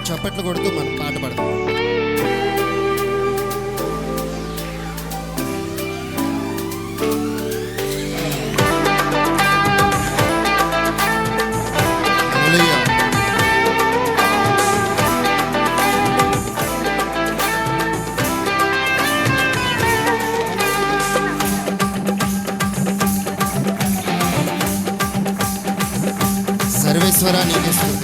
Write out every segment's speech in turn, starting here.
చప్పట్లు కొడుతూ మనం పాట పాడదాం. సర్వేశ్వర నీకే స్తుతి.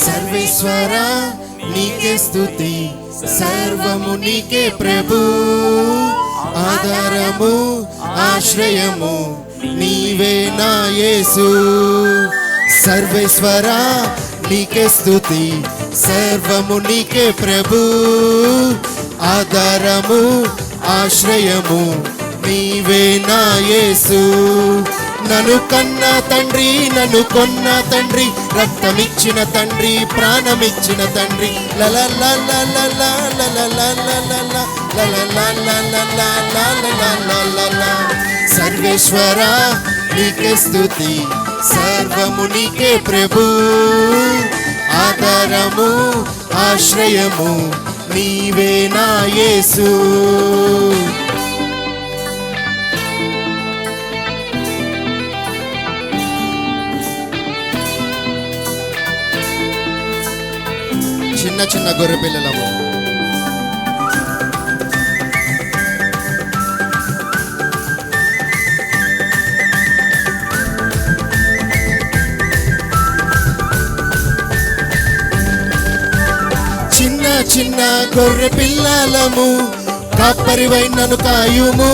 సర్వేశ్వర నీకే స్తుతి, సర్వము నీకే ప్రభు, ఆధారము ఆశ్రయము నీవే నా యేసు. సర్వేశ్వర నీకే స్తుతి, సర్వము నీకే ప్రభు, ఆధారము ఆశ్రయము నీవే నా యేసు. నన్ను కన్న తండ్రి, నన్ను కొన్న తండ్రి, రక్తమిచ్చిన తండ్రి, ప్రాణమిచ్చిన తండ్రి. సర్వేశ్వర నీకే స్తుతి, సర్వము నీకే ప్రభు, ఆధారము ఆశ్రయము నీవే నా యేసు. చిన్న చిన్న గొర్రె పిల్లలము, చిన్న చిన్న గొర్రె పిల్లలము, కాపరివై నన్ను కాయుము.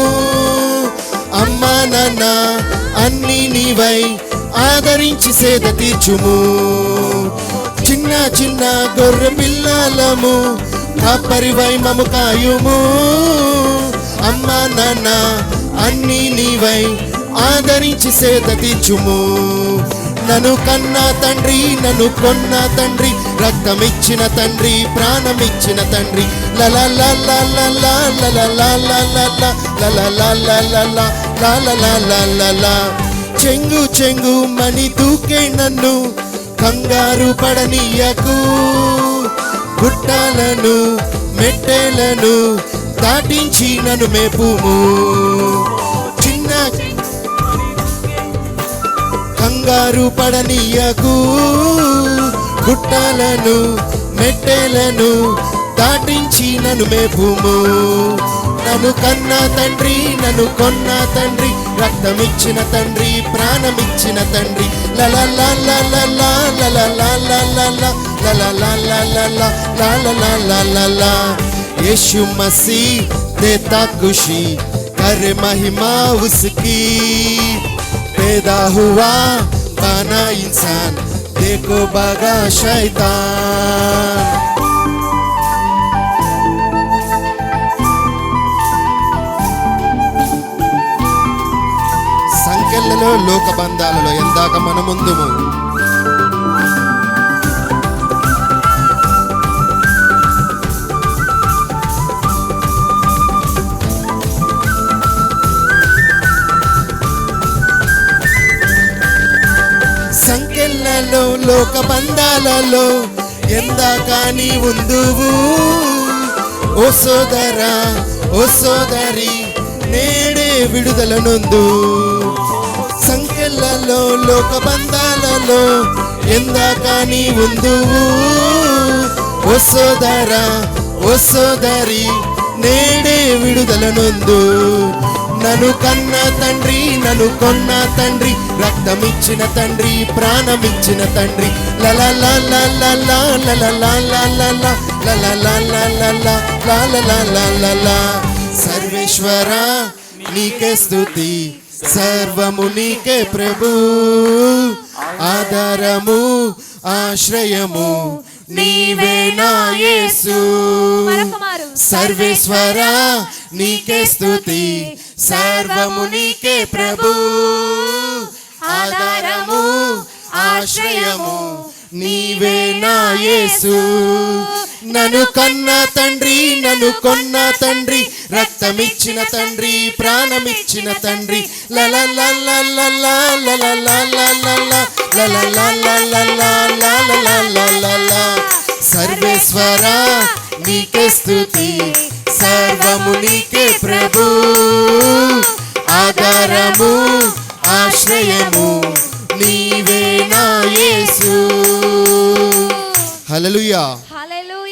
అమ్మా నాన్న అన్ని నీవై ఆదరించి సేద తీర్చుము. చిన్న చిన్న గొర్రె పిల్లలము, కాపరివై మము కాయుము. అమ్మా నాన్న అన్ని నీవై ఆదరించి సేద తీర్చుము. నన్ను కన్న తండ్రి, నన్ను కొన్న తండ్రి, రక్తమిచ్చిన తండ్రి, ప్రాణమిచ్చిన తండ్రి. చెంగు చెంగు మని దూకే నన్ను కంగారు పడనీయకు. గుట్టాలను మెట్టెలను దాటించి నన్ను మేపుము. చిన్న కంగారు పడనీయకు. గుట్టాలను మెట్టెలను దాటించి నన్ను మేపుము. నన్ను కన్న తండ్రి, నన్ను కొన్న తండ్రి, రక్తమిచ్చిన తండ్రి, ప్రాణమిచ్చిన తండ్రి. यीशु मसीह देता खुशी, कर महिमा उसकी. पैदा हुआ बना इंसान, देखो भागा शैतान. సంఖ్యలలో లోక బంధాలలో ఎందాక మన ముందుము. సంఖ్యలలో లోక బంధాలలో ఎందాక నీ ఉందువు. ఓ సోదరా, ఓ సోదరి, నేడే విడుదల నొందు. సంఖ్యలలో లోక బంధాలలో ఎందాక నీ ఉందువు. ఓ సోదరా, ఓ సోదరి, నేడే విడుదల నొందు. నన్ను కన్న తండ్రి, నన్ను కొన్న తండ్రి, రక్తమిచ్చిన తండ్రి, ప్రాణమిచ్చిన తండ్రి. సర్వేశ్వర నీకే స్తుతి, సర్వము నీకే ప్రభు, ఆధారము ఆశ్రయము నీవే నా యేసు. సర్వేశ్వర నీకే స్తుతి, సర్వము నీకే ప్రభు, ఆధారము ఆశ్రయము నీవే నా యేసు. నన్ను కన్న తండ్రి, నన్ను కొన్న తండ్రి, రక్తమిచ్చిన తండ్రి, ప్రాణమిచ్చిన తండ్రి. సర్వేశ్వర నీకే స్తుతి, సర్వము నీకే ప్రభు, ఆధారము ఆశ్రయము నీవే నా యేసు. హల్లెలూయా.